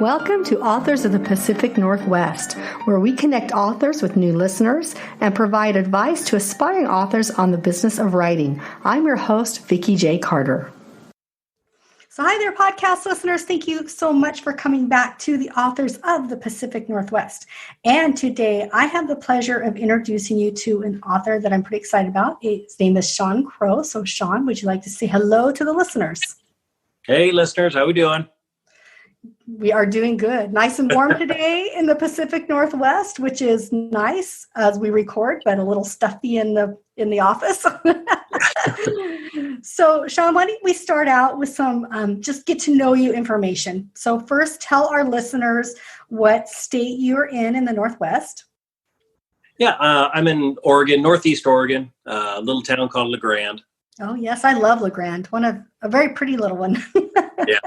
Welcome to Authors of the Pacific Northwest, where we connect authors with new listeners and provide advice to aspiring authors on the business of writing. I'm your host, Vikki J. Carter. So hi there, podcast listeners. Thank you so much for coming back to the Authors of the Pacific Northwest. And today I have the pleasure of introducing you to an author that I'm pretty excited about. His name is Sean Crow. So Sean, would you like to say hello to the listeners? Hey, listeners. How we doing? We are doing good. Nice and warm today in the Pacific Northwest, which is nice as we record, but a little stuffy in the office. So, Sean, why don't we start out with some just get to know you information. So first, tell our listeners what state you're in the Northwest. Yeah, I'm in Oregon, Northeast Oregon, a little town called La Grande. Oh, yes. I love La Grande. A very pretty little one. Yeah.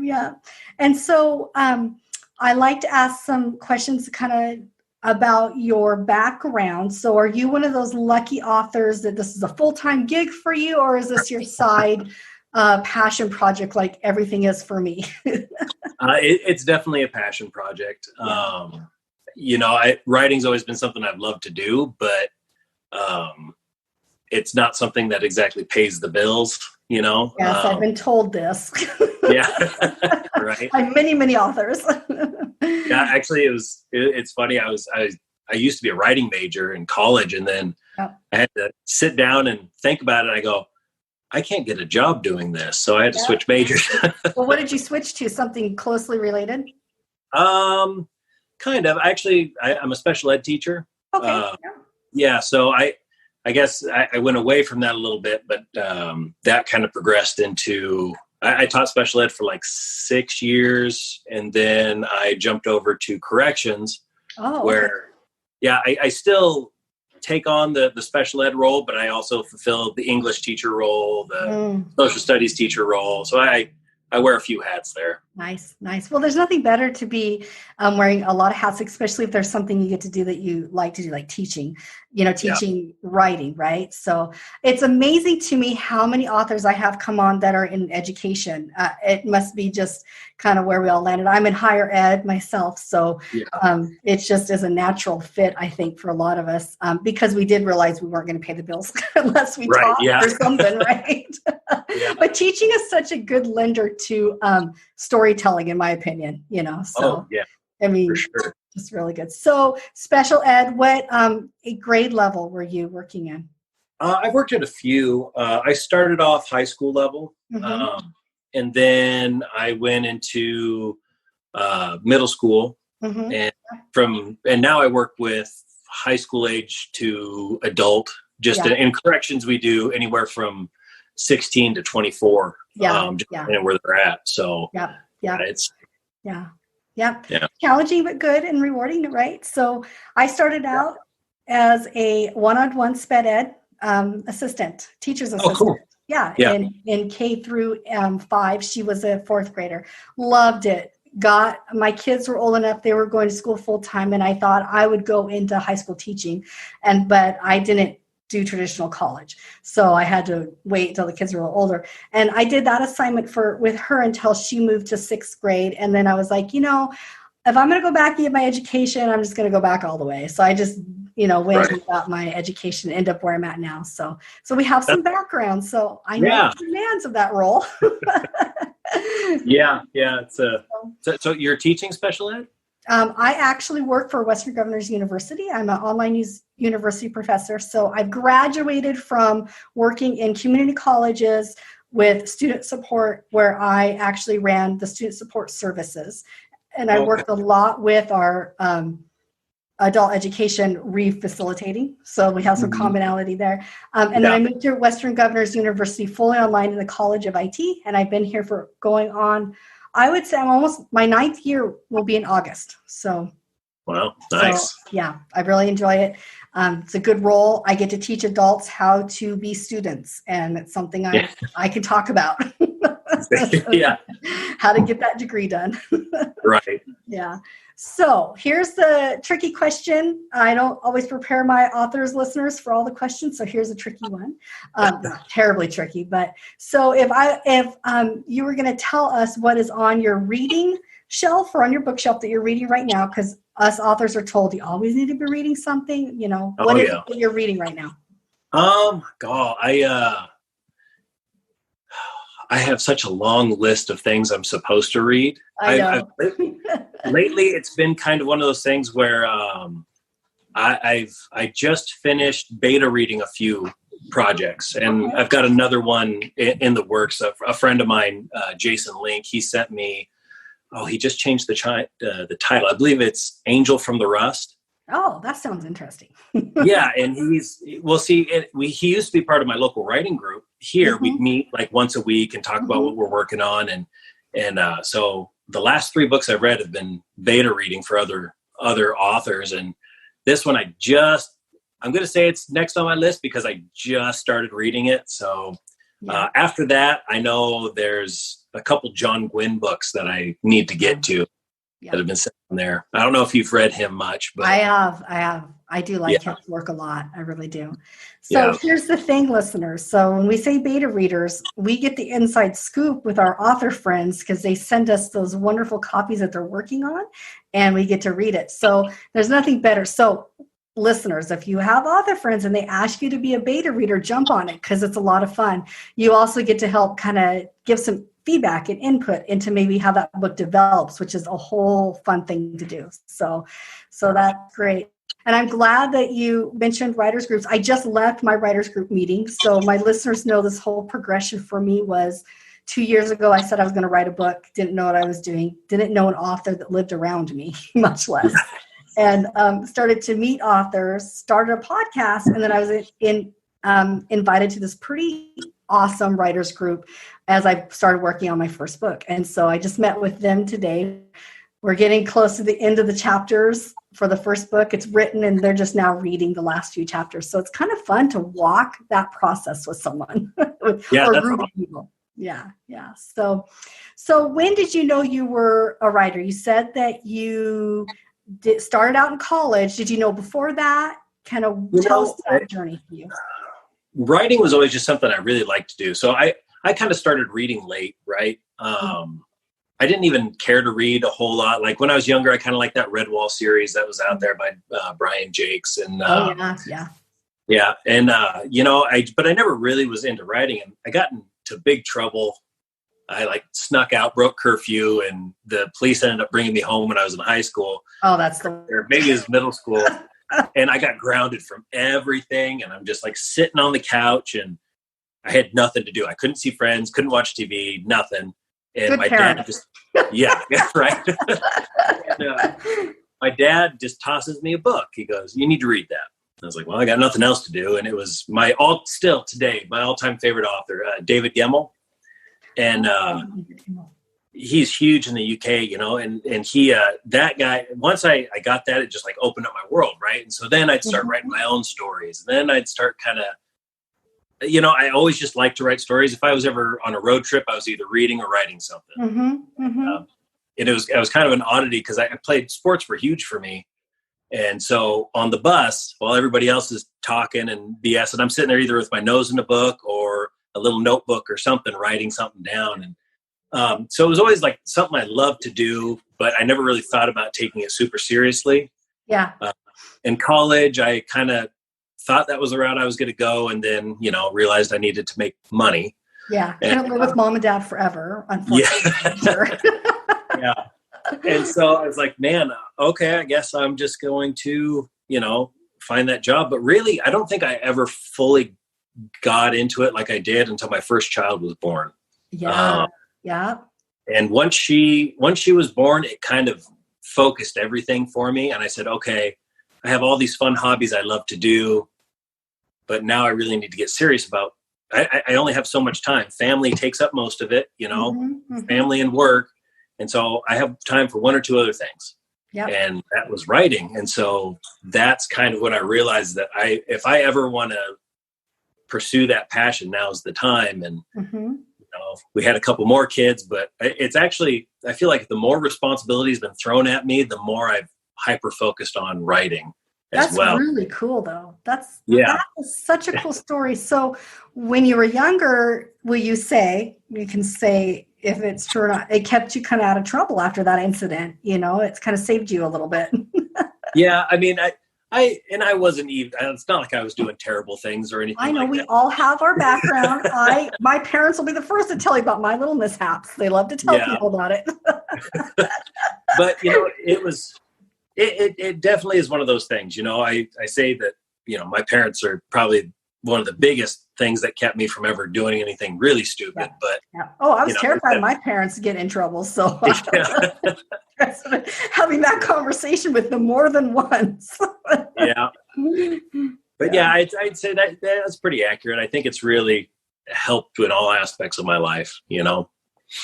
Yeah. And so I like to ask some questions kind of about your background. So are you one of those lucky authors that this is a full-time gig for you, or is this your side passion project like everything is for me? It's definitely a passion project. Writing's always been something I've loved to do, but it's not something that exactly pays the bills, Yes, I've been told this. Yeah, right. By many authors. Yeah, actually, it's funny. I used to be a writing major in college, and then I had to sit down and think about it. I go, I can't get a job doing this, so I had to switch majors. Well, what did you switch to? Something closely related? Kind of. Actually, I'm a special ed teacher. Okay. Yeah, so I guess I went away from that a little bit, but that kind of progressed into, I taught special ed for like 6 years, and then I jumped over to corrections, where, I still take on the special ed role, but I also fulfill the English teacher role, the social studies teacher role. So I wear a few hats there. Nice. Well, there's nothing better to be wearing a lot of hats, especially if there's something you get to do that you like to do, like teaching, writing, right? So it's amazing to me how many authors I have come on that are in education. It must be just kind of where we all landed. I'm in higher ed myself, so it just is a natural fit, I think, for a lot of us, because we did realize we weren't going to pay the bills unless we taught or something, right? But teaching is such a good lender to storytelling, in my opinion, so I mean, for sure. It's really good. So special ed, what grade level were you working in? I've worked at a few. I started off high school level, and then I went into middle school, and now I work with high school age to adult. Just in corrections, we do anywhere from 16 to 24, depending where they're at. So it's challenging but good and rewarding, right? So I started out as a one-on-one sped ed teacher's assistant. Oh, cool. In K through 5. She was a 4th grader. Loved it. My kids were old enough, they were going to school full time, and I thought I would go into high school teaching, but I didn't do traditional college. So I had to wait until the kids were a little older. And I did that assignment with her until she moved to 6th grade. And then I was like, if I'm going to go back and get my education, I'm just going to go back all the way. So I just, went and got my education, end up where I'm at now. So we have some background. So I know the demands of that role. So you're teaching special ed? I actually work for Western Governors University. I'm an online university professor. So I've graduated from working in community colleges with student support, where I actually ran the student support services. And I worked a lot with our adult education re-facilitating. So we have some commonality there. And then I moved to Western Governors University fully online in the College of IT. And I've been here for going on, I would say my 9th year will be in August. So, wow, nice. So, I really enjoy it. It's a good role. I get to teach adults how to be students, and it's something I can talk about. How to get that degree done. Right. Yeah. So here's the tricky question. I don't always prepare my authors listeners for all the questions, so here's a tricky one. Not terribly tricky, but so if you were going to tell us what is on your reading shelf or on your bookshelf that you're reading right now? Because us authors are told you always need to be reading something. You know, what is it that you're reading right now? God, I have such a long list of things I'm supposed to read. I know. Lately, it's been kind of one of those things where I just finished beta reading a few projects, and I've got another one in the works. A friend of mine, Jason Link, he sent me. Oh, he just changed the title. I believe it's Angel from the Rust. Oh, that sounds interesting. Yeah, and he used to be part of my local writing group here. We'd meet like once a week and talk about what we're working on, and so the last 3 books I've read have been beta reading for other authors, and this one I'm going to say it's next on my list because I just started reading it. So after that, I know there's a couple John Gwynne books that I need to get to. That have been sitting there. I don't know if you've read him much, but I have. I do like his work a lot. I really do. So here's the thing, listeners. So when we say beta readers, we get the inside scoop with our author friends because they send us those wonderful copies that they're working on, and we get to read it. So there's nothing better. So listeners, if you have author friends and they ask you to be a beta reader, jump on it because it's a lot of fun. You also get to help kind of give some feedback and input into maybe how that book develops, which is a whole fun thing to do. So that's great. And I'm glad that you mentioned writers groups. I just left my writers group meeting. So my listeners know this whole progression for me was 2 years ago. I said I was going to write a book, didn't know what I was doing, didn't know an author that lived around me, much less. And started to meet authors, started a podcast, and then I was invited to this pretty awesome writers group as I started working on my first book. And so I just met with them today. We're getting close to the end of the chapters for the first book. It's written and they're just now reading the last few chapters. So it's kind of fun to walk that process with someone. Or group of people. Yeah. So when did you know you were a writer? You said that you started out in college. Did you know before that? Kind of tell us that journey for you. Writing was always just something I really liked to do. So I kind of started reading late, right? I didn't even care to read a whole lot. Like when I was younger, I kind of liked that Redwall series that was out there by Brian Jakes. And yeah. And, but I never really was into writing. And I got into big trouble. I snuck out, broke curfew, and the police ended up bringing me home when I was in high school. Oh, that's or maybe it was middle school. And I got grounded from everything. And I'm just sitting on the couch and I had nothing to do. I couldn't see friends, couldn't watch TV, nothing. And Good my parent. dad just, right. And, my dad just tosses me a book. He goes, "You need to read that." I was like, well, I got nothing else to do. And it was still today, my all-time favorite author, David Gemmell. And he's huge in the UK, and he, that guy, once I got that, it just opened up my world. Right. And so then I'd start writing my own stories. And then I'd start kind of, I always just liked to write stories. If I was ever on a road trip, I was either reading or writing something. And I was kind of an oddity because I played sports were huge for me. And so on the bus, while everybody else is talking and BS, and I'm sitting there either with my nose in a book or a little notebook or something, writing something down. And so it was always something I loved to do, but I never really thought about taking it super seriously. Yeah. In college, I kind of thought that was the route I was going to go. And then, realized I needed to make money. Yeah. Couldn't live with mom and dad forever, unfortunately. Yeah. And so I was like, man, okay, I guess I'm just going to, find that job. But really, I don't think I ever fully got into it like I did until my first child was born. Yeah. And once she was born, it kind of focused everything for me. And I said, okay, I have all these fun hobbies I love to do, but now I really need to get serious about, I only have so much time. Family takes up most of it, family and work. And so I have time for one or two other things. Yep. And that was writing. And so that's kind of when I realized that if I ever want to pursue that passion, now's the time. And we had a couple more kids, but it's actually, I feel like the more responsibility has been thrown at me, the more I've hyper focused on writing as well. That's really cool though. That is such a cool story. So when you were younger, you can say if it's true or not. It kept you kind of out of trouble after that incident. It's kind of saved you a little bit. Yeah. I mean, I wasn't even, it's not like I was doing terrible things or anything. I know like we that. all have our background. My parents will be the first to tell you about my little mishaps. They love to tell people about it. But, it definitely is one of those things, I say that, my parents are probably one of the biggest things that kept me from ever doing anything really stupid. But I was terrified of my parents to get in trouble. So having that conversation with them more than once. Yeah. But I'd say that's pretty accurate. I think it's really helped in all aspects of my life,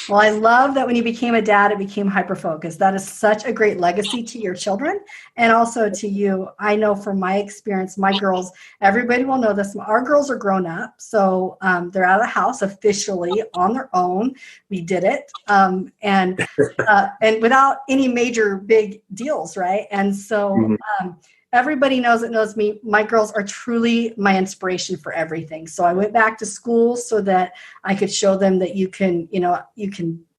Well, I love that when you became a dad, it became hyper-focused. That is such a great legacy to your children and also to you. I know from my experience, my girls, everybody will know this. Our girls are grown up. So they're out of the house officially on their own. We did it. And without any major big deals, right? And so everybody knows me. My girls are truly my inspiration for everything. So I went back to school so that I could show them that you can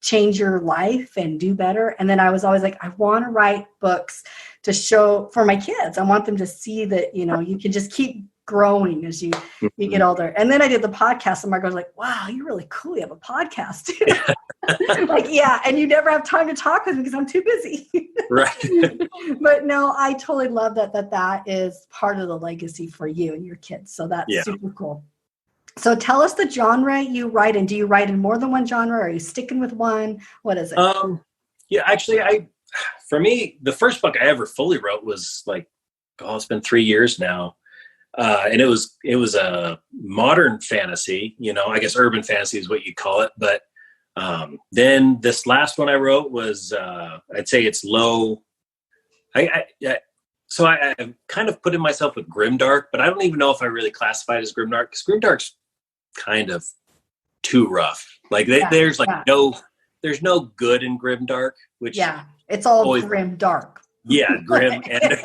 change your life and do better. And then I was always like, I want to write books to show for my kids. I want them to see that, you can just keep growing as you get older. And then I did the podcast and Margot was like, wow, you're really cool. You have a podcast too. Like, yeah. And you never have time to talk with me because I'm too busy. Right. But no, I totally love that is part of the legacy for you and your kids. So that's super cool. So tell us the genre you write in. Do you write in more than one genre? Or are you sticking with one? What is it? Actually, for me, the first book I ever fully wrote was it's been 3 years now. And it was a modern fantasy, I guess urban fantasy is what you call it. But then this last one I wrote was, I'd say it's low. So I kind of put in myself with grimdark, but I don't even know if I really classify it as grimdark because grimdark's kind of too rough. There's there's no good in grimdark, which it's all grim dark. Yeah, grim and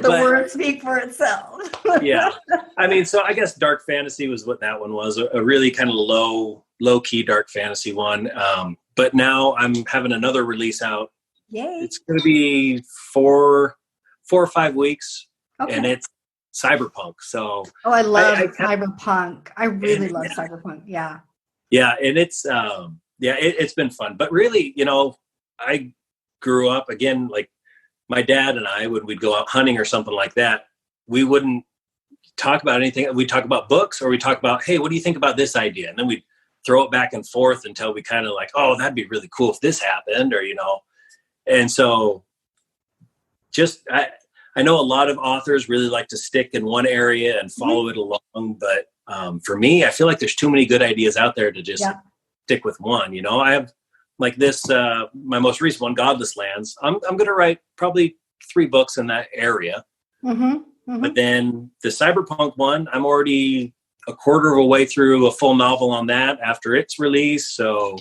the words speak for itself. Yeah, I mean, so I guess dark fantasy was what that one was, a really kind of low key dark fantasy one. But now I'm having another release out. Yay! It's going to be 4 or 5 weeks, and it's Cyberpunk. So I love Cyberpunk. I really love Cyberpunk. Yeah. Yeah, and it's it's been fun, but really, I grew up again my dad and I, when we'd go out hunting or something like that, we wouldn't talk about anything. We'd talk about books or we'd talk about, hey, what do you think about this idea? And then we'd throw it back and forth until we kind of oh, that'd be really cool if this happened or, And so I know a lot of authors really like to stick in one area and follow it along. But for me, I feel like there's too many good ideas out there to just stick with one. I have this, my most recent one, Godless Lands. I'm going to write probably 3 books in that area. But then the Cyberpunk one, I'm already a quarter of a way through a full novel on that after its release. So,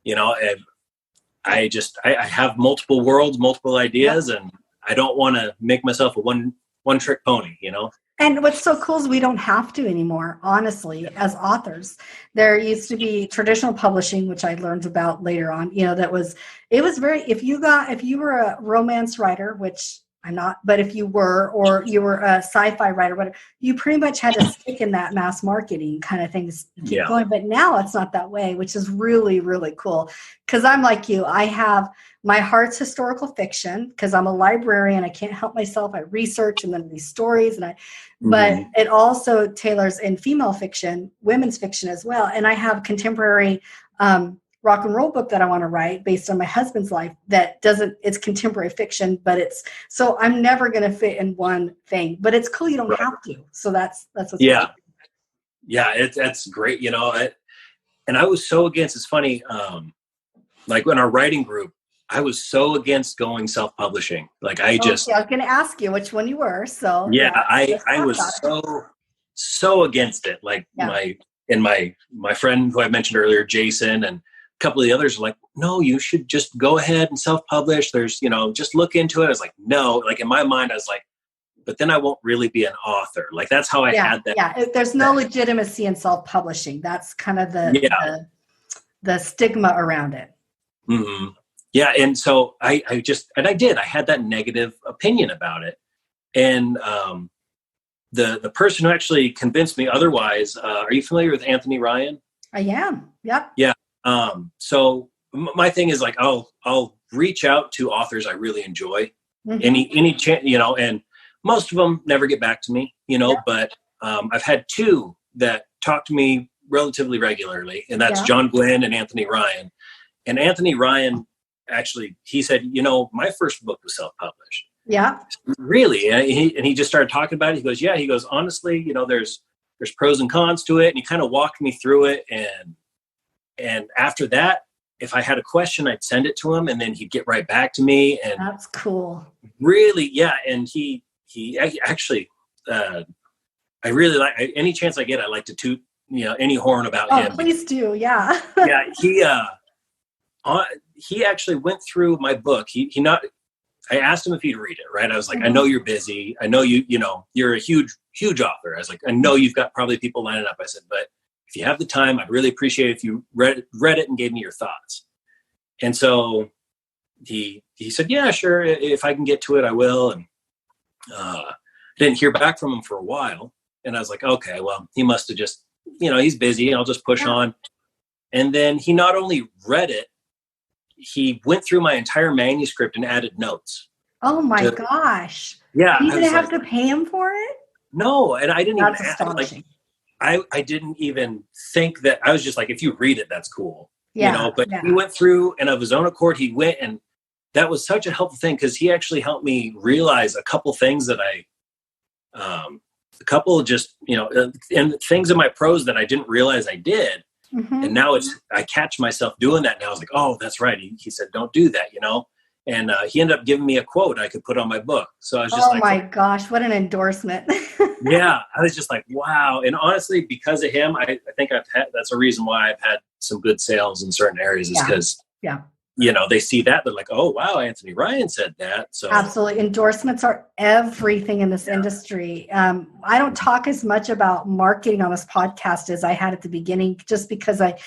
I have multiple worlds, multiple ideas, and I don't want to make myself a one trick pony, And what's so cool is we don't have to anymore, honestly, as authors. There used to be traditional publishing, which I learned about later on, it was very, if you were a romance writer, which I'm not, but if you were, or you were a sci-fi writer, whatever, you pretty much had to stick in that mass marketing kind of thing to keep going. But now it's not that way, which is really, really cool. Because I'm like you, I have my heart's historical fiction because I'm a librarian. I can't help myself. I research and then these stories, but it also tailors in female fiction, women's fiction as well. And I have contemporary rock and roll book that I want to write based on my husband's life it's contemporary fiction, but so I'm never going to fit in one thing, but it's cool. You don't have to. So that's what's yeah. That's great. And I was so against, it's funny. In our writing group, I was so against going self-publishing. I was going to ask you which one you were. So I was so against it. My friend who I mentioned earlier, Jason, and a couple of the others are like, no, you should just go ahead and self-publish. There's, just look into it. I was like, no, in my mind, I was like, but then I won't really be an author. That's how I had that. Yeah. There's no legitimacy in self-publishing. That's kind of the the stigma around it. Mm-hmm. Yeah. And so I had that negative opinion about it. And the person who actually convinced me otherwise, are you familiar with Anthony Ryan? I am. Yep. Yeah. So my thing is like, I'll reach out to authors I really enjoy. Any chance, and most of them never get back to me, but I've had two that talk to me relatively regularly, and that's John Gwynn and Anthony Ryan. And Anthony Ryan, actually, he said, my first book was self-published. Yeah. Really? And he just started talking about it. He goes, he goes, honestly, there's pros and cons to it. And he kind of walked me through it. And after that, if I had a question, I'd send it to him, and then he'd get right back to me. And that's cool. Really, yeah. And he actually, I really like, any chance I get, I like to toot, any horn about him. Please do. Yeah. Yeah. He actually went through my book. I asked him if he'd read it, right? I was like, I know you're busy. I know you're a huge author. I was like, I know you've got probably people lining up. I said, but if you have the time, I'd really appreciate it if you read it and gave me your thoughts. And so he said, yeah, sure. If I can get to it, I will. And didn't hear back from him for a while. And I was like, okay, well, he must have just, he's busy. I'll just push on. And then he not only read it, he went through my entire manuscript and added notes. Oh my gosh. Yeah. You didn't have to pay him for it? No. And I didn't That's even astonishing. I didn't even think that. I was just like, if you read it, that's cool. But he went through, and of his own accord, he went, and that was such a helpful thing, because he actually helped me realize a couple things that and things in my prose that I didn't realize I did. Mm-hmm. And now I catch myself doing that now. I was like, oh, that's right. He said, don't do that, And he ended up giving me a quote I could put on my book. So I was just my gosh, what an endorsement. Yeah, I was just like, wow. And honestly, because of him, I think that's a reason why I've had some good sales in certain areas, is because, they see that. They're like, oh, wow, Anthony Ryan said that. So absolutely. Endorsements are everything in this industry. I don't talk as much about marketing on this podcast as I had at the beginning, just because it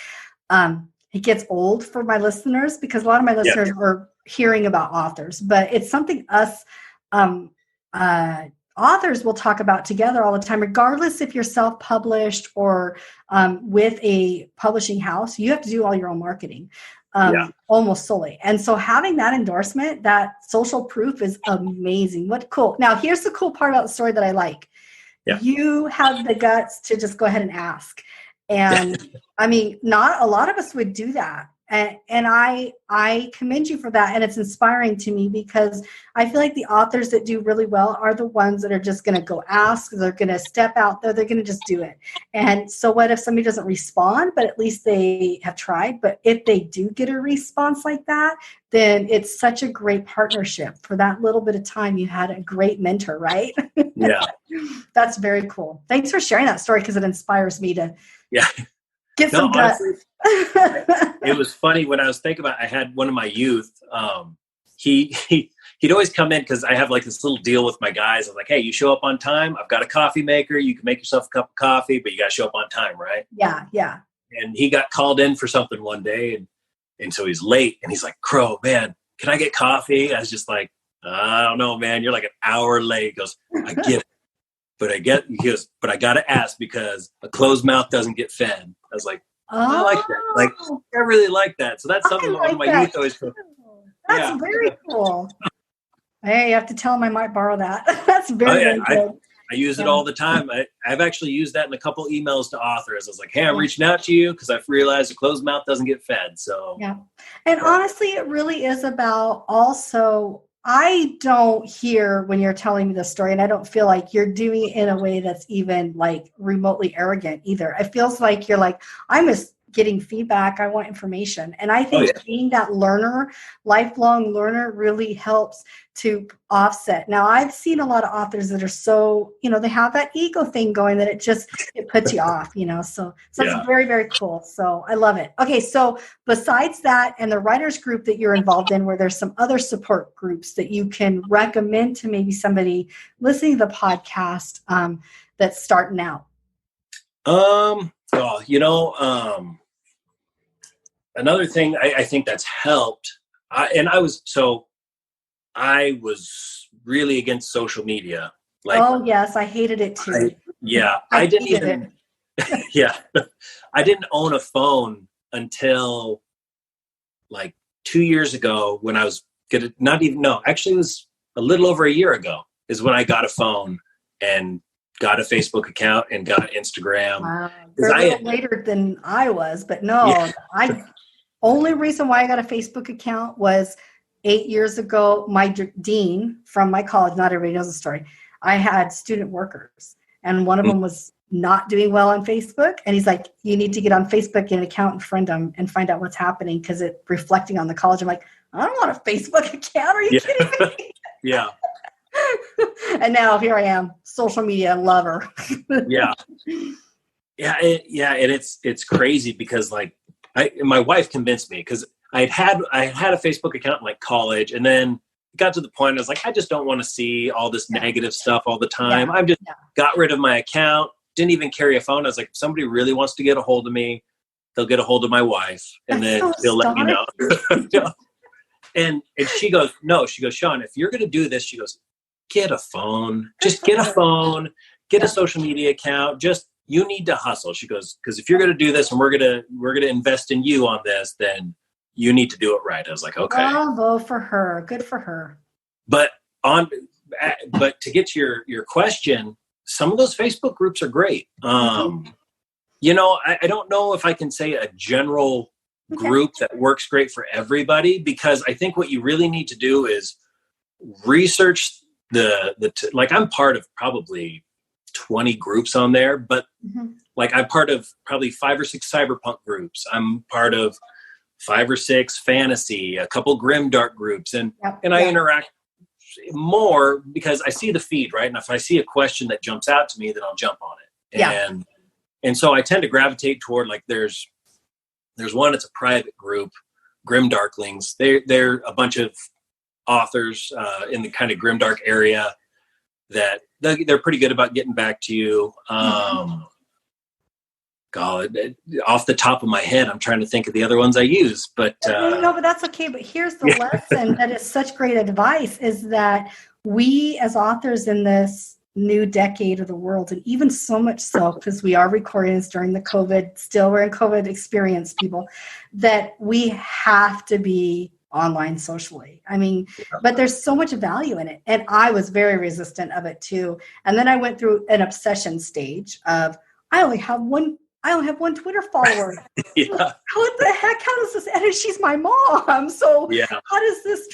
gets old for my listeners, because a lot of my listeners are hearing about authors, but it's something us authors will talk about together all the time, regardless if you're self-published or with a publishing house. You have to do all your own marketing. Almost solely. And so having that endorsement, that social proof, is amazing. What cool. Now, here's the cool part about the story that I like. Yeah. You have the guts to just go ahead and ask. And I mean, not a lot of us would do that. And I commend you for that. And it's inspiring to me, because I feel like the authors that do really well are the ones that are just going to go ask. They're going to step out there. They're going to just do it. And so what if somebody doesn't respond, but at least they have tried? But if they do get a response like that, then it's such a great partnership. For that little bit of time, you had a great mentor, right? Yeah. That's very cool. Thanks for sharing that story, because it inspires me to get some guts. Honestly, it was funny when I was thinking about, I had one of my youth, he'd always come in, because I have like this little deal with my guys. I'm like, hey, you show up on time. I've got a coffee maker. You can make yourself a cup of coffee, but you got to show up on time, right? Yeah, yeah. And he got called in for something one day, and so he's late, and he's like, Crow, man, can I get coffee? I was just like, I don't know, man. You're like an hour late. He goes, I get it. He goes, but I got to ask, because a closed mouth doesn't get fed. I was like, I like that. Like, I really like that. So that's something one of my youth always took. That's very cool. Hey, you have to tell him I might borrow that. That's very good. I use it all the time. I've actually used that in a couple emails to authors. I was like, hey, I'm reaching out to you because I've realized a closed mouth doesn't get fed. So and honestly, it really is about also, I don't hear when you're telling me the story, and I don't feel like you're doing it in a way that's even like remotely arrogant either. It feels like you're like, I'm just getting feedback. I want information. And I think being that learner, lifelong learner, really helps to offset. Now, I've seen a lot of authors that are so, they have that ego thing going that it puts you off, so it's very, very cool. So I love it. Okay. So besides that, and the writers group that you're involved in, where there's some other support groups that you can recommend to maybe somebody listening to the podcast that's starting out. another thing I think that's helped, I was really against social media. Like, oh yes, I hated it too. I didn't even, I didn't own a phone until like 2 years ago when I was actually it was a little over a year ago is when I got a phone and got a Facebook account and got Instagram. Wow. You're a little later than I was, but no, only reason why I got a Facebook account was 8 years ago. My dean from my college, not everybody knows the story. I had student workers, and one of them was not doing well on Facebook. And he's like, you need to get on Facebook, get an account and friend them and find out what's happening because it's reflecting on the college. I'm like, I don't want a Facebook account. Are you kidding me? Yeah. And now here I am, social media lover. Yeah. And it's crazy because like my wife convinced me because I had a Facebook account in like college, and then it got to the point I was like, I just don't want to see all this negative stuff all the time. I've just got rid of my account, didn't even carry a phone. I was like, if somebody really wants to get a hold of me, they'll get a hold of my wife, and then they'll let me know. And she goes, no, she goes, Sean, if you're going to do this, she goes, get a phone, just get a phone, get a social media account. You need to hustle. She goes, because if you're going to do this and we're going to invest in you on this, then you need to do it right. I was like, okay. Bravo for her. Good for her. But to get to your question, some of those Facebook groups are great. You know, I don't know if I can say a general group that works great for everybody, because I think what you really need to do is research like I'm part of probably 20 groups on there, but like I'm part of probably 5 or 6 cyberpunk groups. I'm part of 5 or 6 fantasy, a couple grimdark groups, and I interact more because I see the feed, right? And if I see a question that jumps out to me, then I'll jump on it. And so I tend to gravitate toward, like, there's one, it's a private group, Grimdarklings. They're a bunch of authors in the kind of grimdark area that they're pretty good about getting back to you. God, off the top of my head, I'm trying to think of the other ones I use, but no, but that's okay. But here's the lesson that is such great advice, is that we as authors in this new decade of the world, and even so much so because we are recording this during the COVID, still we're in COVID experience, people, that we have to be online socially. I mean, but there's so much value in it. And I was very resistant of it too. And then I went through an obsession stage of, I only have one Twitter follower. What the heck? How does this? And she's my mom. So how does this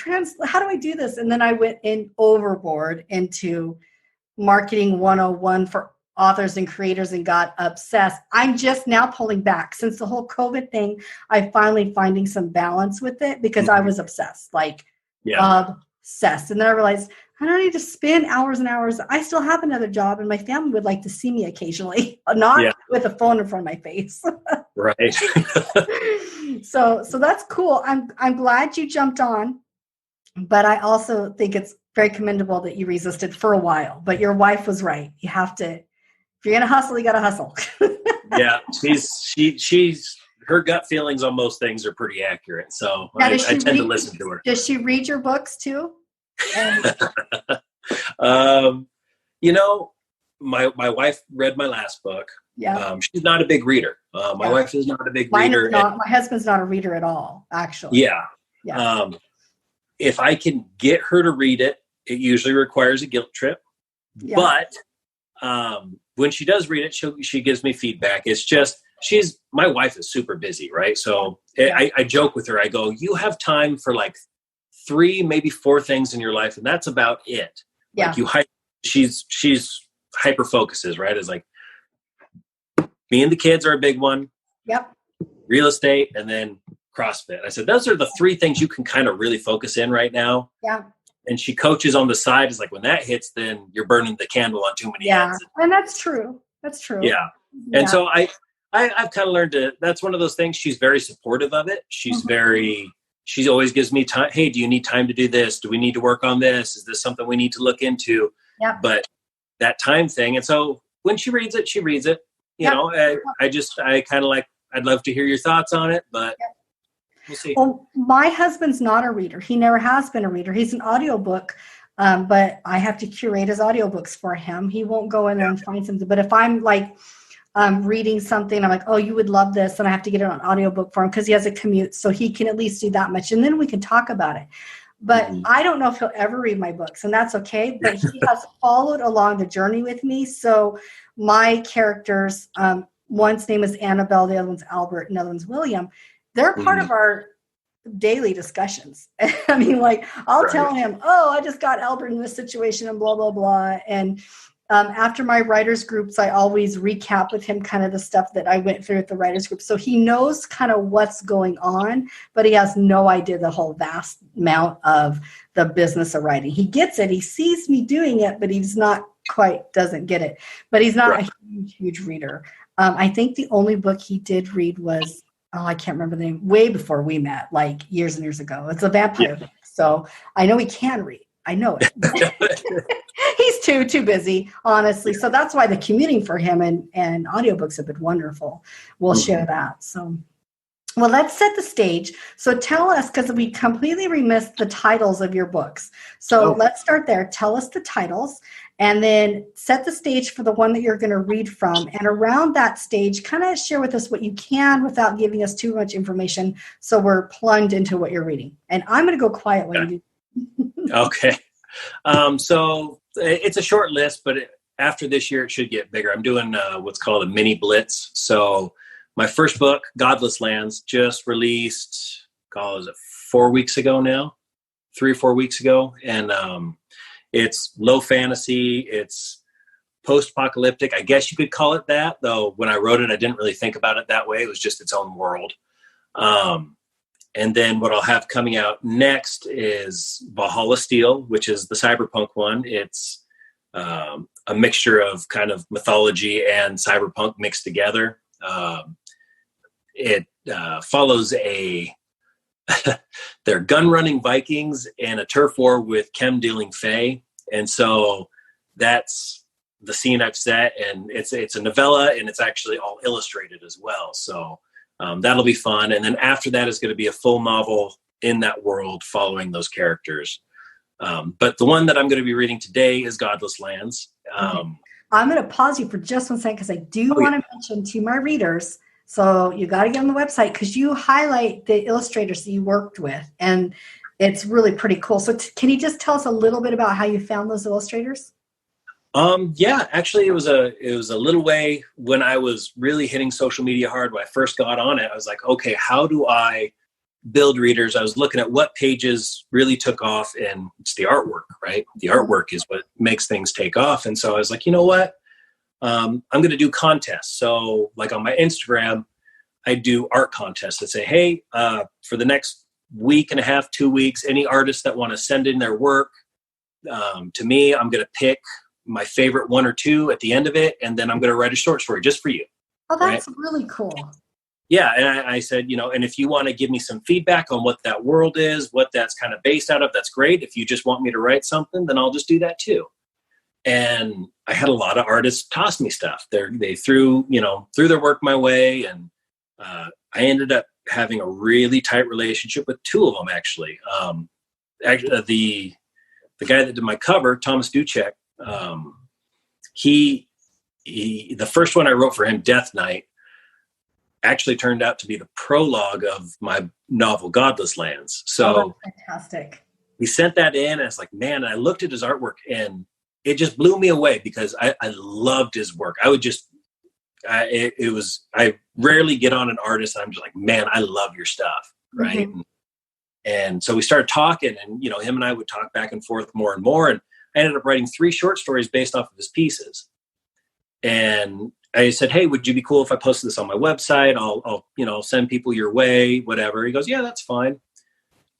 how do I do this? And then I went in overboard into marketing 101 for authors and creators and got obsessed. I'm just now pulling back since the whole COVID thing. I'm finally finding some balance with it because I was obsessed, obsessed. And then I realized I don't need to spend hours and hours. I still have another job, and my family would like to see me occasionally, not with a phone in front of my face. Right. So that's cool. I'm glad you jumped on, but I also think it's very commendable that you resisted for a while. But your wife was right. You have to, if you're gonna hustle, you gotta hustle. Yeah, she's her gut feelings on most things are pretty accurate. So I tend to listen to her. Does she read your books too? You know, my wife read my last book. She's not a big reader. My wife is not a big reader. My husband's not a reader at all, actually. If I can get her to read it, it usually requires a guilt trip. But when she does read it, she gives me feedback. It's just my wife is super busy, right? So I joke with her. I go, you have time for like 3, maybe 4 things in your life, and that's about it. Like she's hyper focuses, right? It's like me and the kids are a big one. Real estate, and then CrossFit. I said, those are the 3 things you can kind of really focus in right now. And she coaches on the side. Is like, when that hits, then you're burning the candle on too many ends. And that's true. That's true. And so I've kind of learned that's one of those things. She's very supportive of it. She always gives me time. Hey, do you need time to do this? Do we need to work on this? Is this something we need to look into? But that time thing. And so when she reads it, she reads it. You know, I kind of like, I'd love to hear your thoughts on it, but We'll see. Well, my husband's not a reader. He never has been a reader. He's an audiobook, but I have to curate his audiobooks for him. He won't go in there and find something. But if I'm like reading something, I'm like, oh, you would love this, and I have to get it on audiobook for him because he has a commute, so he can at least do that much, and then we can talk about it. But I don't know if he'll ever read my books, and that's okay. But he has followed along the journey with me. So my characters, one's name is Annabelle, the other one's Albert, and the other one's William. They're part of our daily discussions. I mean, like, I'll tell him, oh, I just got Albert in this situation and blah, blah, blah. And after my writers groups, I always recap with him kind of the stuff that I went through at the writers group. So he knows kind of what's going on, but he has no idea the whole vast amount of the business of writing. He gets it. He sees me doing it, but he's not quite doesn't get it. But he's not a huge reader. I think the only book he did read was, I can't remember the name, way before we met, like years and years ago. It's a vampire book. So I know he can read. I know it. He's too busy, honestly. So that's why the commuting for him and audiobooks have been wonderful. We'll share that. So, well, let's set the stage. So tell us, because we completely remissed the titles of your books. So let's start there. Tell us the titles, and then set the stage for the one that you're going to read from. And around that stage, kind of share with us what you can without giving us too much information, so we're plugged into what you're reading. And I'm going to go quiet when you do. Okay. So it's a short list, but after this year, it should get bigger. I'm doing what's called a mini blitz. So my first book, Godless Lands, just released, is it 4 weeks ago now? 3 or 4 weeks ago. And it's low fantasy. It's post-apocalyptic. I guess you could call it that, though when I wrote it, I didn't really think about it that way. It was just its own world. And then what I'll have coming out next is Valhalla Steel, which is the Cyberpunk one. It's a mixture of kind of mythology and cyberpunk mixed together. It follows they're gun-running Vikings and a turf war with chem-dealing Fae. And so that's the scene I've set. And it's a novella, and it's actually all illustrated as well. So that'll be fun. And then after that is going to be a full novel in that world following those characters. But the one that I'm going to be reading today is Godless Lands. I'm going to pause you for just 1 second because I do want to mention to my readers, so you got to get on the website because you highlight the illustrators that you worked with, and it's really pretty cool. So can you just tell us a little bit about how you found those illustrators? Yeah, actually it was a little way when I was really hitting social media hard. When I first got on it, I was like, okay, how do I build readers? I was looking at what pages really took off, and it's the artwork, right? The artwork is what makes things take off. And so I was like, you know what? I'm going to do contests. So like on my Instagram, I do art contests that say, hey, for the next week and a half, 2 weeks, any artists that want to send in their work to me, I'm going to pick my favorite 1 or 2 at the end of it, and then I'm going to write a short story just for you. Oh, that's really cool. Yeah, and I said, and if you want to give me some feedback on what that world is, what that's kind of based out of, that's great. If you just want me to write something, then I'll just do that too. And I had a lot of artists toss me stuff. They threw their work my way, and I ended up having a really tight relationship with 2 of them, actually. The guy that did my cover, Thomas Ducek, he the first one I wrote for him, Death Knight, actually turned out to be the prologue of my novel Godless Lands. So that's fantastic. He sent that in, and it's like, man, and I looked at his artwork, and it just blew me away because I loved his work. I rarely get on an artist and I'm just like, man, I love your stuff. Right. Mm-hmm. And so we started talking, and, him and I would talk back and forth more and more. And I ended up writing 3 short stories based off of his pieces. And I said, hey, would you be cool if I posted this on my website? I'll send people your way, whatever. He goes, yeah, that's fine.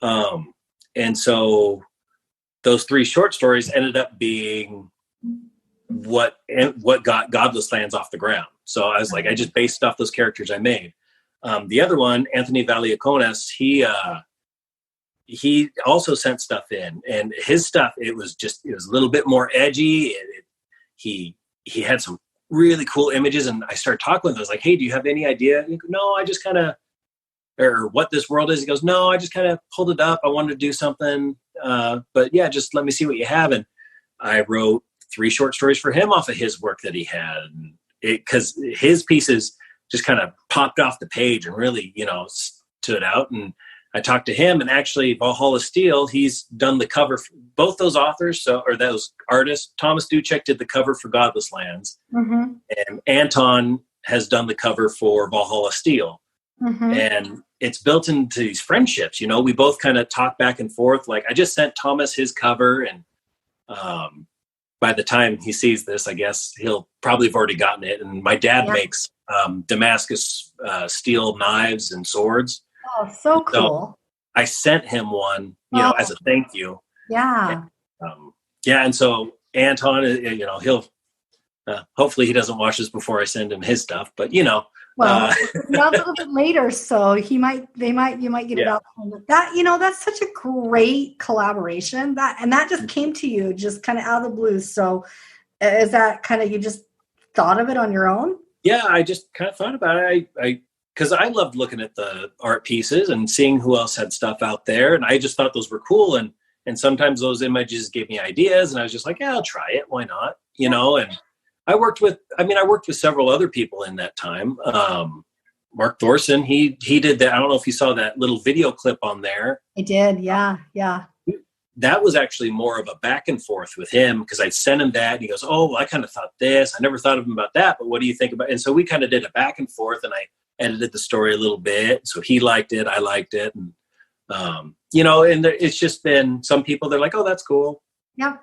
And so those 3 short stories ended up being what got Godless Lands off the ground. So I was like, I just based off those characters I made. The other one, Anthony Valiaconis, he also sent stuff in, and his stuff, it was a little bit more edgy. He had some really cool images, and I started talking with him. I was like, hey, do you have any idea? And he goes, no, I just kind of or what this world is? He goes, no, I just kind of pulled it up. I wanted to do something. But yeah, just let me see what you have. And I wrote 3 short stories for him off of his work that he had. Because his pieces just kind of popped off the page and really, stood out. And I talked to him, and actually Valhalla Steel, he's done the cover for both those authors, or those artists. Thomas Duchek did the cover for Godless Lands, and Anton has done the cover for Valhalla Steel. And it's built into these friendships. We both kind of talk back and forth. Like, I just sent Thomas his cover, and by the time he sees this, I guess he'll probably have already gotten it. And my dad makes Damascus steel knives and swords. Oh, so cool. So I sent him one, as a thank you. Yeah. And so Anton, he'll hopefully he doesn't watch this before I send him his stuff, but well, a little bit later, so you might get it out. That that's such a great collaboration. That just came to you just kind of out of the blue. So is that kind of, you just thought of it on your own? Yeah, I just kind of thought about it. Because I loved looking at the art pieces and seeing who else had stuff out there, and I just thought those were cool. And sometimes those images gave me ideas, and I was just like, yeah, I'll try it. Why not? And I worked with several other people in that time. Mark Thorson, he did that. I don't know if you saw that little video clip on there. I did. Yeah. That was actually more of a back and forth with him, because I sent him that, and he goes, oh, well, I kind of thought this. I never thought of him about that, but what do you think about it? And so we kind of did a back and forth, and I edited the story a little bit. So he liked it. I liked it. And, it's just been, some people, they're like, oh, that's cool. Yeah.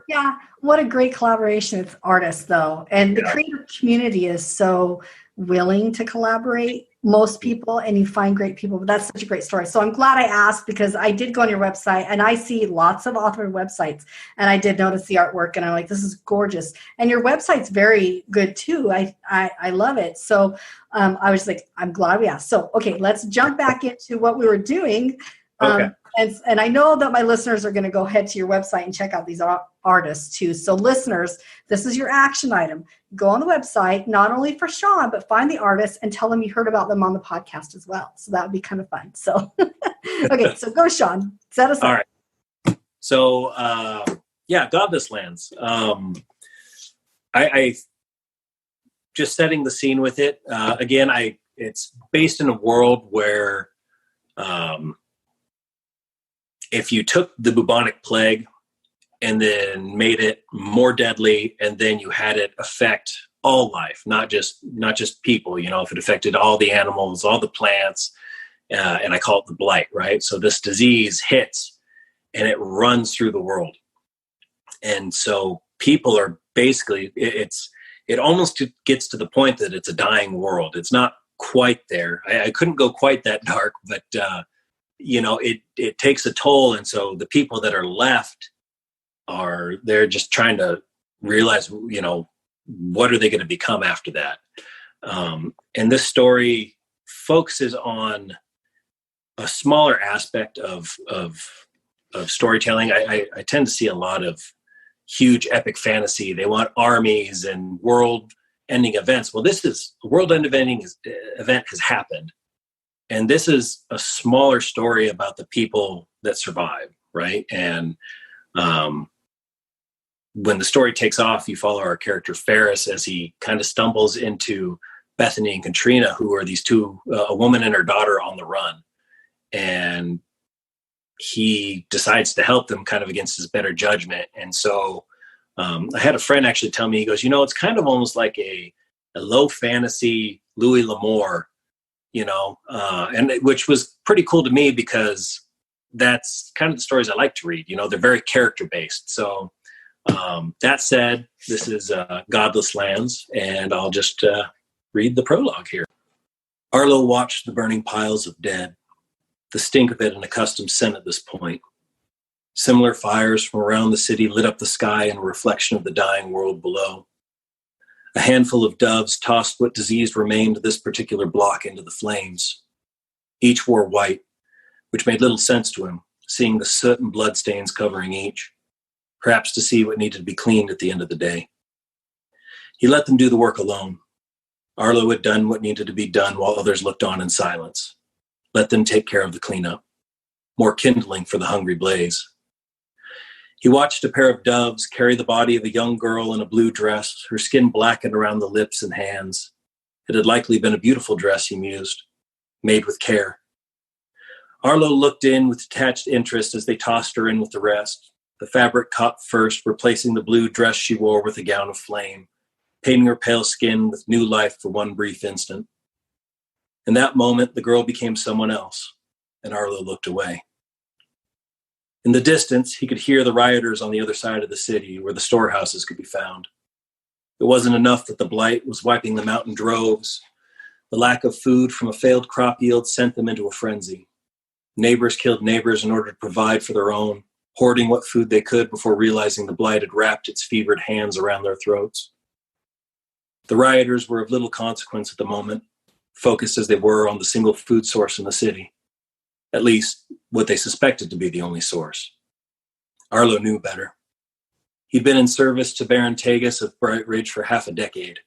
Yeah. What a great collaboration with artists, though. And the creative community is so willing to collaborate, most people, and you find great people. But that's such a great story. So I'm glad I asked, because I did go on your website, and I see lots of author websites, and I did notice the artwork, and I'm like, this is gorgeous. And your website's very good too. I love it. So I was like, I'm glad we asked. So, okay, let's jump back into what we were doing. Okay. And I know that my listeners are going to go head to your website and check out these artists too. So listeners, this is your action item. Go on the website, not only for Sean, but find the artists and tell them you heard about them on the podcast as well. So that would be kind of fun. So, okay, so go, Sean. Set us up. All right. So, Godless Lands. I just setting the scene with it. Again, it's based in a world where if you took the bubonic plague and then made it more deadly, and then you had it affect all life, not just people, if it affected all the animals, all the plants, and I call it the blight, right? So this disease hits and it runs through the world. And so people are basically, it almost gets to the point that it's a dying world. It's not quite there. I couldn't go quite that dark, but it takes a toll. And so the people that are left they're just trying to realize, what are they going to become after that? And this story focuses on a smaller aspect of storytelling. I tend to see a lot of huge epic fantasy. They want armies and world-ending events. Well, this is a world-ending event has happened. And this is a smaller story about the people that survive, right? And when the story takes off, you follow our character Ferris as he kind of stumbles into Bethany and Katrina, who are these two, a woman and her daughter, on the run. And he decides to help them kind of against his better judgment. And so I had a friend actually tell me, he goes, it's kind of almost like a low fantasy Louis L'Amour, and which was pretty cool to me, because that's kind of the stories I like to read. They're very character based. So that said, this is Godless Lands, and I'll just read the prologue here. Arlo watched the burning piles of dead, the stink of it an accustomed scent at this point. Similar fires from around the city lit up the sky in a reflection of the dying world below. A handful of doves tossed what disease remained of this particular block into the flames. Each wore white, which made little sense to him, seeing the soot and bloodstains covering each, perhaps to see what needed to be cleaned at the end of the day. He let them do the work alone. Arlo had done what needed to be done while others looked on in silence. Let them take care of the cleanup. More kindling for the hungry blaze. He watched a pair of doves carry the body of a young girl in a blue dress, her skin blackened around the lips and hands. It had likely been a beautiful dress, he mused, made with care. Arlo looked in with detached interest as they tossed her in with the rest. The fabric caught first, replacing the blue dress she wore with a gown of flame, painting her pale skin with new life for one brief instant. In that moment, the girl became someone else, and Arlo looked away. In the distance, he could hear the rioters on the other side of the city, where the storehouses could be found. It wasn't enough that the blight was wiping them out in droves. The lack of food from a failed crop yield sent them into a frenzy. Neighbors killed neighbors in order to provide for their own, hoarding what food they could before realizing the blight had wrapped its fevered hands around their throats. The rioters were of little consequence at the moment, focused as they were on the single food source in the city. At least, what they suspected to be the only source. Arlo knew better. He'd been in service to Baron Tagus of Bright Ridge for half a decade.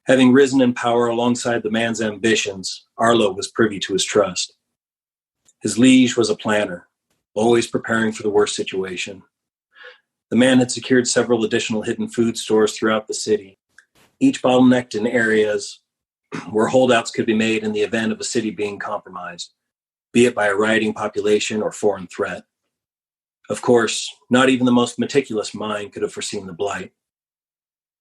Having risen in power alongside the man's ambitions, Arlo was privy to his trust. His liege was a planner, always preparing for the worst situation. The man had secured several additional hidden food stores throughout the city, each bottlenecked in areas where holdouts could be made in the event of a city being compromised, be it by a rioting population or foreign threat. Of course, not even the most meticulous mind could have foreseen the blight.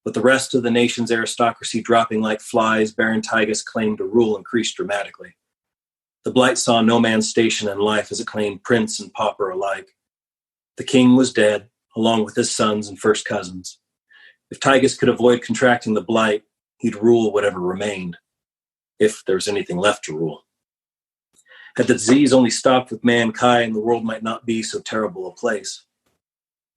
With the rest of the nation's aristocracy dropping like flies, Baron Tagus claimed to rule increased dramatically. The blight saw no man's station in life as it claimed prince and pauper alike. The king was dead, along with his sons and first cousins. If Tagus could avoid contracting the blight, he'd rule whatever remained, if there was anything left to rule. Had the disease only stopped with mankind, the world might not be so terrible a place.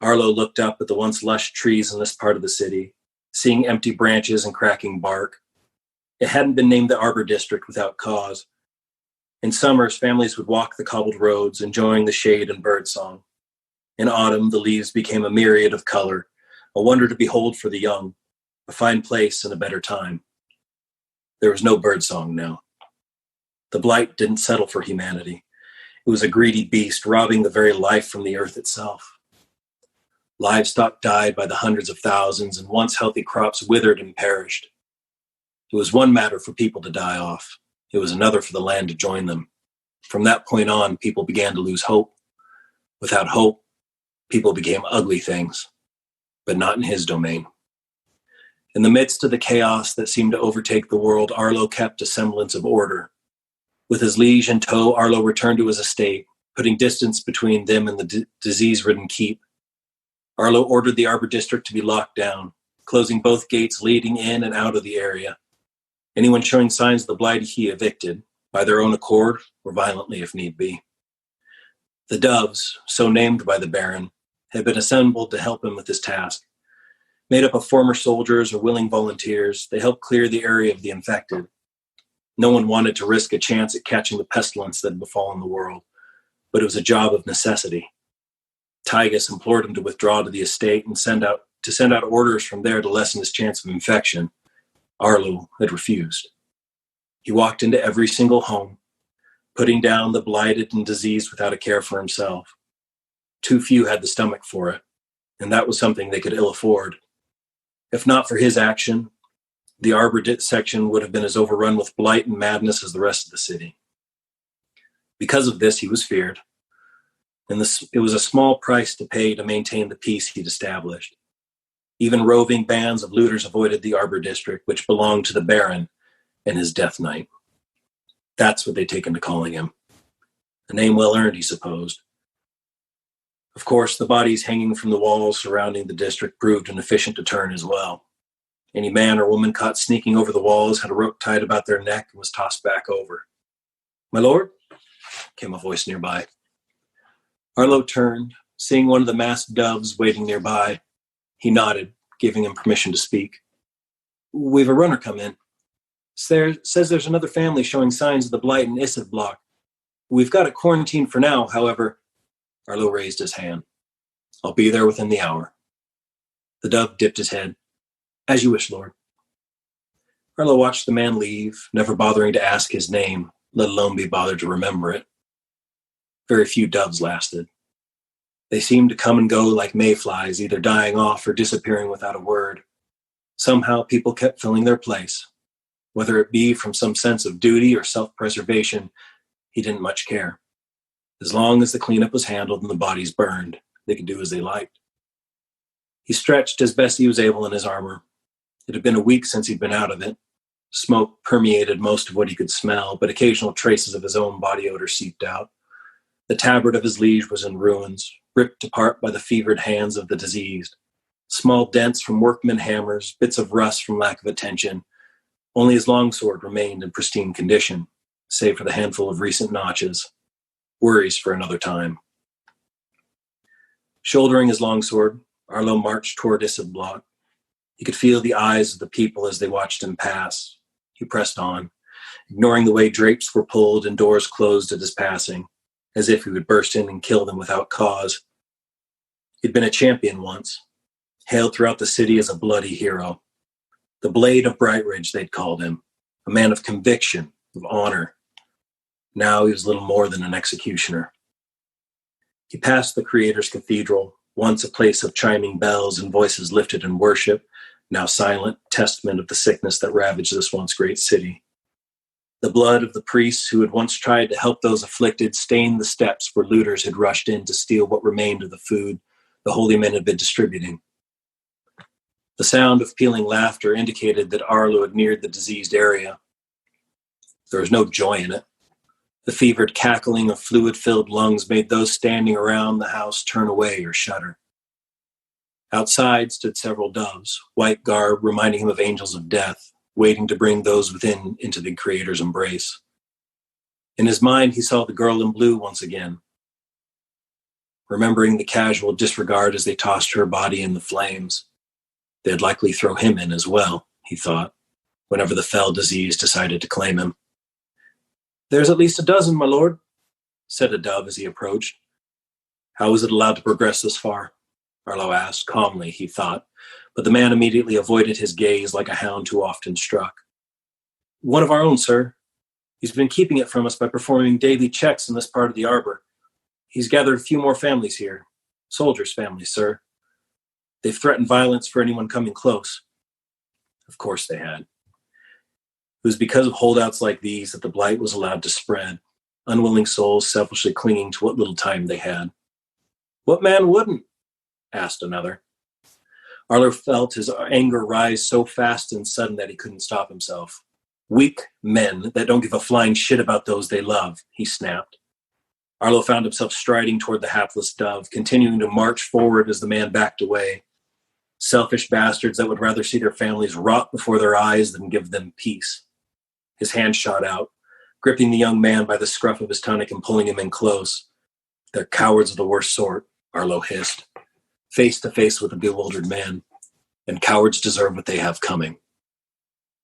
Arlo looked up at the once lush trees in this part of the city, seeing empty branches and cracking bark. It hadn't been named the Arbor District without cause. In summers, families would walk the cobbled roads, enjoying the shade and birdsong. In autumn, the leaves became a myriad of color, a wonder to behold for the young, a fine place and a better time. There was no birdsong now. The blight didn't settle for humanity. It was a greedy beast, robbing the very life from the earth itself. Livestock died by the hundreds of thousands, and once healthy crops withered and perished. It was one matter for people to die off. It was another for the land to join them. From that point on, people began to lose hope. Without hope, people became ugly things, but not in his domain. In the midst of the chaos that seemed to overtake the world, Arlo kept a semblance of order. With his liege in tow, Arlo returned to his estate, putting distance between them and the disease-ridden keep. Arlo ordered the Arbor District to be locked down, closing both gates leading in and out of the area. Anyone showing signs of the blight he evicted, by their own accord or violently if need be. The doves, so named by the Baron, had been assembled to help him with his task. Made up of former soldiers or willing volunteers, they helped clear the area of the infected. No one wanted to risk a chance at catching the pestilence that had befallen the world, but it was a job of necessity. Tagus implored him to withdraw to the estate and send out orders from there to lessen his chance of infection. Arlo had refused. He walked into every single home, putting down the blighted and diseased without a care for himself. Too few had the stomach for it, and that was something they could ill afford. If not for his action, the Arbor section would have been as overrun with blight and madness as the rest of the city. Because of this, he was feared, and it was a small price to pay to maintain the peace he'd established. Even roving bands of looters avoided the Arbor District, which belonged to the Baron and his death knight. That's what they'd taken to calling him. A name well earned, he supposed. Of course, the bodies hanging from the walls surrounding the district proved an efficient deterrent as well. Any man or woman caught sneaking over the walls had a rope tied about their neck and was tossed back over. "My lord?" came a voice nearby. Arlo turned, seeing one of the masked doves waiting nearby. He nodded, giving him permission to speak. "We've a runner come in. Says there's another family showing signs of the blight in Issid block. We've got it quarantined for now, however." Arlo raised his hand. "I'll be there within the hour." The dove dipped his head. "As you wish, Lord." Arlo watched the man leave, never bothering to ask his name, let alone be bothered to remember it. Very few doves lasted. They seemed to come and go like mayflies, either dying off or disappearing without a word. Somehow people kept filling their place. Whether it be from some sense of duty or self-preservation, he didn't much care. As long as the cleanup was handled and the bodies burned, they could do as they liked. He stretched as best he was able in his armor. It had been a week since he'd been out of it. Smoke permeated most of what he could smell, but occasional traces of his own body odor seeped out. The tabard of his liege was in ruins, ripped apart by the fevered hands of the diseased. Small dents from workmen hammers, bits of rust from lack of attention. Only his longsword remained in pristine condition, save for the handful of recent notches. Worries for another time. Shouldering his longsword, Arlo marched toward Issenblock. He could feel the eyes of the people as they watched him pass. He pressed on, ignoring the way drapes were pulled and doors closed at his passing, as if he would burst in and kill them without cause. He'd been a champion once, hailed throughout the city as a bloody hero. The Blade of Brightridge, they'd called him, a man of conviction, of honor. Now he was little more than an executioner. He passed the Creator's Cathedral, once a place of chiming bells and voices lifted in worship, now silent, testament of the sickness that ravaged this once great city. The blood of the priests who had once tried to help those afflicted stained the steps where looters had rushed in to steal what remained of the food the holy men had been distributing. The sound of pealing laughter indicated that Arlo had neared the diseased area. There was no joy in it. The fevered cackling of fluid-filled lungs made those standing around the house turn away or shudder. Outside stood several doves, white garb reminding him of angels of death, waiting to bring those within into the Creator's embrace. In his mind, he saw the girl in blue once again, remembering the casual disregard as they tossed her body in the flames. They'd likely throw him in as well, he thought, whenever the fell disease decided to claim him. "There's at least a dozen, my lord," said a dove as he approached. "How was it allowed to progress this far?" Arlo asked, calmly, he thought, but the man immediately avoided his gaze like a hound too often struck. "One of our own, sir. He's been keeping it from us by performing daily checks in this part of the arbor. He's gathered a few more families here. Soldiers' families, sir. They've threatened violence for anyone coming close." Of course they had. It was because of holdouts like these that the blight was allowed to spread, unwilling souls selfishly clinging to what little time they had. "What man wouldn't?" asked another. Arlo felt his anger rise so fast and sudden that he couldn't stop himself. "Weak men that don't give a flying shit about those they love," he snapped. Arlo found himself striding toward the hapless dove, continuing to march forward as the man backed away. Selfish bastards that would rather see their families rot before their eyes than give them peace. His hand shot out, gripping the young man by the scruff of his tunic and pulling him in close. "They're cowards of the worst sort," Arlo hissed, face to face with the bewildered man, "and cowards deserve what they have coming."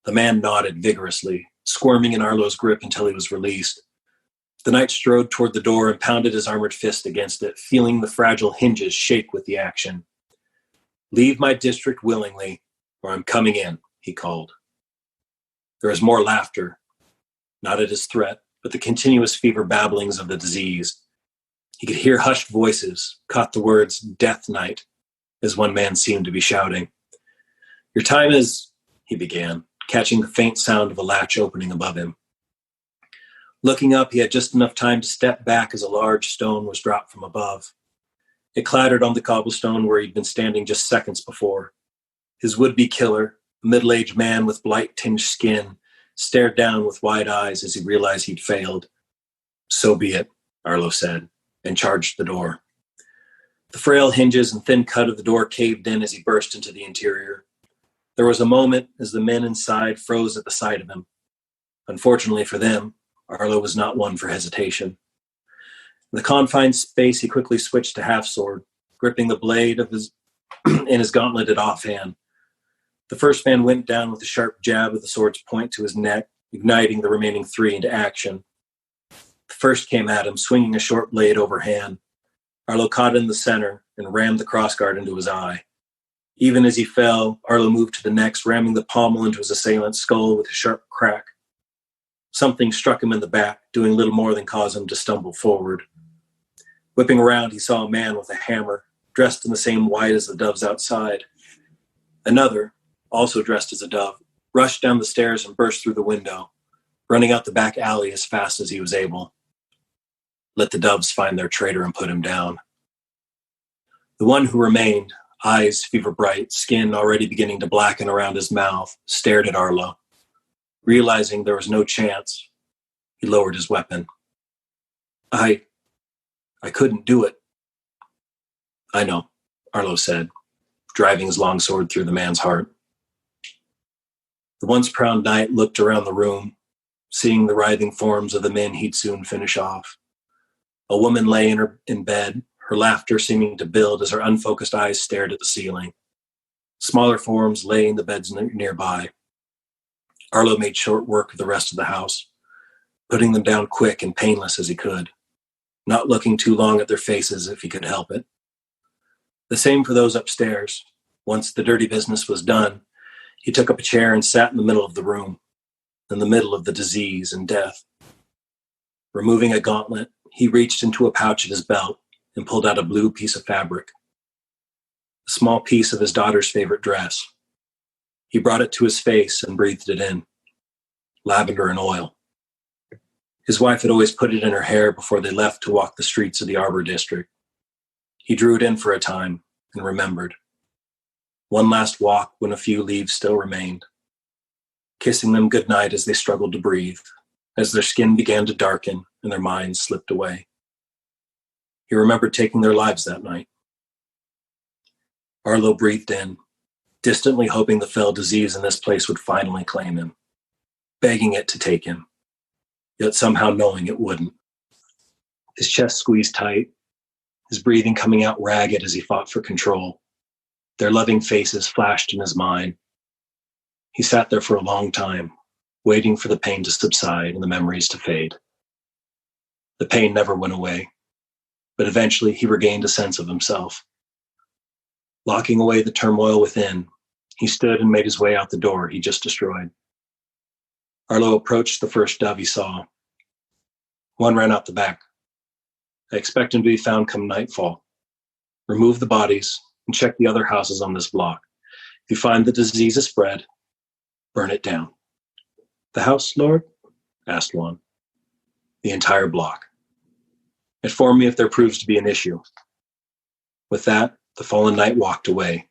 The man nodded vigorously, squirming in Arlo's grip until he was released. The knight strode toward the door and pounded his armored fist against it, feeling the fragile hinges shake with the action. "Leave my district willingly, or I'm coming in," he called. There was more laughter, not at his threat, but the continuous fever babblings of the disease. He could hear hushed voices, caught the words "Death Knight," as one man seemed to be shouting. "Your time is," he began, catching the faint sound of a latch opening above him. Looking up, he had just enough time to step back as a large stone was dropped from above. It clattered on the cobblestone where he'd been standing just seconds before. His would-be killer, a middle-aged man with blight-tinged skin, stared down with wide eyes as he realized he'd failed. "So be it," Arlo said, and charged the door. The frail hinges and thin cut of the door caved in as he burst into the interior. There was a moment as the men inside froze at the sight of him. Unfortunately for them, Arlo was not one for hesitation. In the confined space, he quickly switched to half-sword, gripping the blade of his in his gauntleted offhand. The first man went down with a sharp jab of the sword's point to his neck, igniting the remaining three into action. The first came at him, swinging a short blade overhand. Arlo caught in the center and rammed the crossguard into his eye. Even as he fell, Arlo moved to the next, ramming the pommel into his assailant's skull with a sharp crack. Something struck him in the back, doing little more than cause him to stumble forward. Whipping around, he saw a man with a hammer, dressed in the same white as the doves outside. Another, also dressed as a dove, rushed down the stairs and burst through the window, running out the back alley as fast as he was able. Let the doves find their traitor and put him down. The one who remained, eyes fever bright, skin already beginning to blacken around his mouth, stared at Arlo. Realizing there was no chance, he lowered his weapon. I couldn't do it. I know, Arlo said, driving his long sword through the man's heart. The once proud knight looked around the room, seeing the writhing forms of the men he'd soon finish off. A woman lay in bed, her laughter seeming to build as her unfocused eyes stared at the ceiling. Smaller forms lay in the beds nearby. Arlo made short work of the rest of the house, putting them down quick and painless as he could, not looking too long at their faces if he could help it. The same for those upstairs. Once the dirty business was done, he took up a chair and sat in the middle of the room, in the middle of the disease and death. Removing a gauntlet, he reached into a pouch at his belt and pulled out a blue piece of fabric, a small piece of his daughter's favorite dress. He brought it to his face and breathed it in, lavender and oil. His wife had always put it in her hair before they left to walk the streets of the Arbor District. He drew it in for a time and remembered. One last walk when a few leaves still remained, kissing them goodnight as they struggled to breathe, as their skin began to darken and their minds slipped away. He remembered taking their lives that night. Arlo breathed in, distantly hoping the fell disease in this place would finally claim him, begging it to take him, yet somehow knowing it wouldn't. His chest squeezed tight, his breathing coming out ragged as he fought for control. Their loving faces flashed in his mind. He sat there for a long time, waiting for the pain to subside and the memories to fade. The pain never went away, but eventually he regained a sense of himself. Locking away the turmoil within, he stood and made his way out the door he just destroyed. Arlo approached the first dove he saw. One ran out the back. I expect him to be found come nightfall. Remove the bodies and check the other houses on this block. If you find the disease is spread, burn it down. The house, Lord? Asked one. The entire block. Inform me if there proves to be an issue. With that, the fallen knight walked away,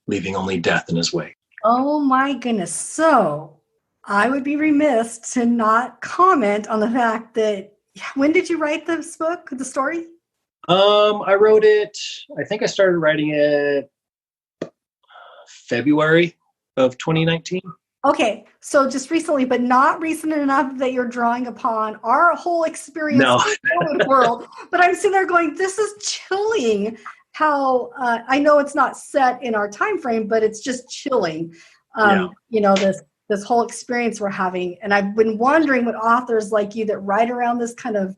leaving only death in his wake. Oh my goodness. So I would be remiss to not comment on the fact that, when did you write this book, the story? I wrote it, I think I started writing it February of 2019. Okay, so just recently, but not recent enough that you're drawing upon our whole experience in the world. But I'm sitting there going, this is chilling. How I know it's not set in our time frame, but it's just chilling. This whole experience we're having, and I've been wondering what authors like you that write around this kind of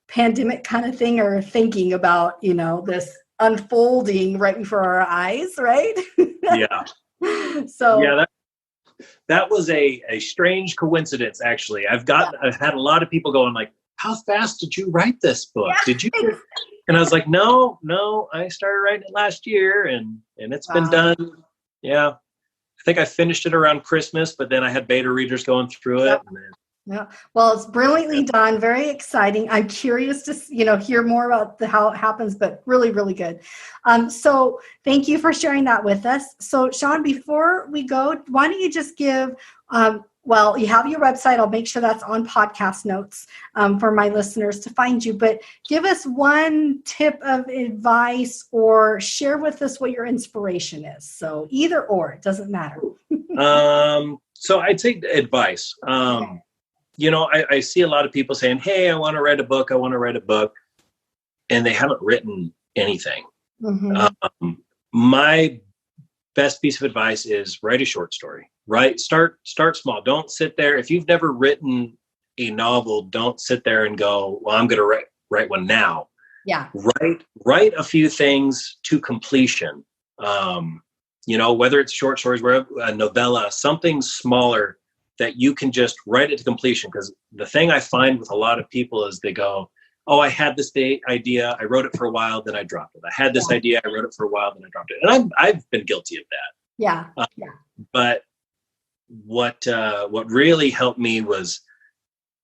pandemic kind of thing are thinking about. This unfolding right before our eyes, right? Yeah. So yeah, that was a strange coincidence. Actually, I've had a lot of people going like, "How fast did you write this book? Yeah. Did you?" And I was like, no, I started writing it last year and it's been done. Yeah. I think I finished it around Christmas, but then I had beta readers going through it. Yep. Yeah. Well, it's brilliantly done. Very exciting. I'm curious to, hear more about how it happens, but really, really good. So thank you for sharing that with us. So Sean, before we go, why don't you just give, you have your website. I'll make sure that's on podcast notes for my listeners to find you. But give us one tip of advice or share with us what your inspiration is. So either or, it doesn't matter. So I'd say advice. Okay. I see a lot of people saying, hey, I want to write a book. And they haven't written anything. Mm-hmm. My best piece of advice is write a short story. Right? Start small. Don't sit there. If you've never written a novel, don't sit there and go, well, I'm going to write one now. Yeah. Write a few things to completion. Whether it's short stories, a novella, something smaller that you can just write it to completion. Because the thing I find with a lot of people is they go, oh, I had this idea, I wrote it for a while, then I dropped it. I had this idea, I wrote it for a while, then I dropped it. And I've been guilty of that. Yeah. But what really helped me was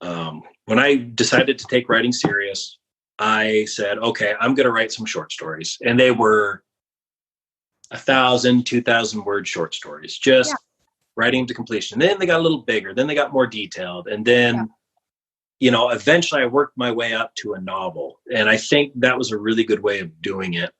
when I decided to take writing serious, I said, okay, I'm going to write some short stories. And they were 1,000, 2,000 word short stories, just writing to completion. Then they got a little bigger. Then they got more detailed. And then, eventually I worked my way up to a novel. And I think that was a really good way of doing it.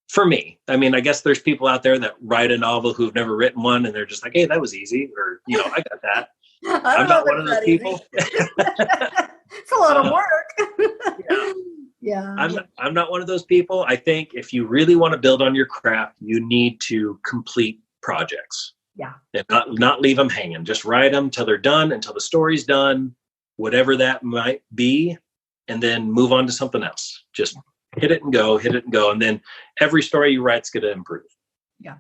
For me, I mean, I guess there's people out there that write a novel who've never written one and they're just like, hey, that was easy. Or, I got that. I'm not one of those people. It's a lot of work. Yeah. I'm not one of those people. I think if you really want to build on your craft, you need to complete projects. Yeah. And not leave them hanging. Just write them till they're done, until the story's done, whatever that might be, and then move on to something else. Just hit it and go. And then every story you write's going to improve. Yeah.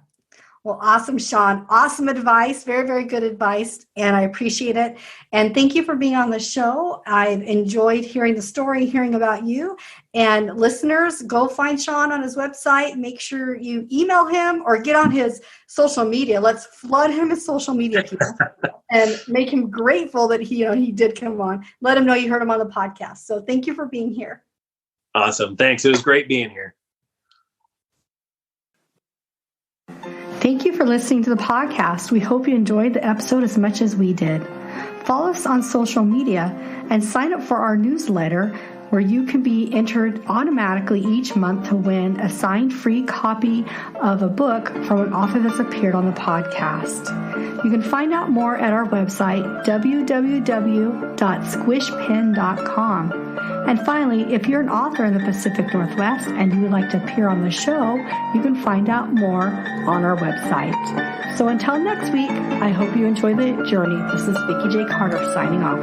Well, awesome, Sean. Awesome advice. Very, very good advice. And I appreciate it. And thank you for being on the show. I've enjoyed hearing the story, hearing about you. And listeners, go find Sean on his website. Make sure you email him or get on his social media. Let's flood him with social media, people, and make him grateful that he did come on. Let him know you heard him on the podcast. So thank you for being here. Awesome. Thanks. It was great being here. Thank you for listening to the podcast. We hope you enjoyed the episode as much as we did. Follow us on social media and sign up for our newsletter where you can be entered automatically each month to win a signed free copy of a book from an author that's appeared on the podcast. You can find out more at our website, www.squishpen.com. And finally, if you're an author in the Pacific Northwest and you would like to appear on the show, you can find out more on our website. So until next week, I hope you enjoy the journey. This is Vikki J. Carter signing off.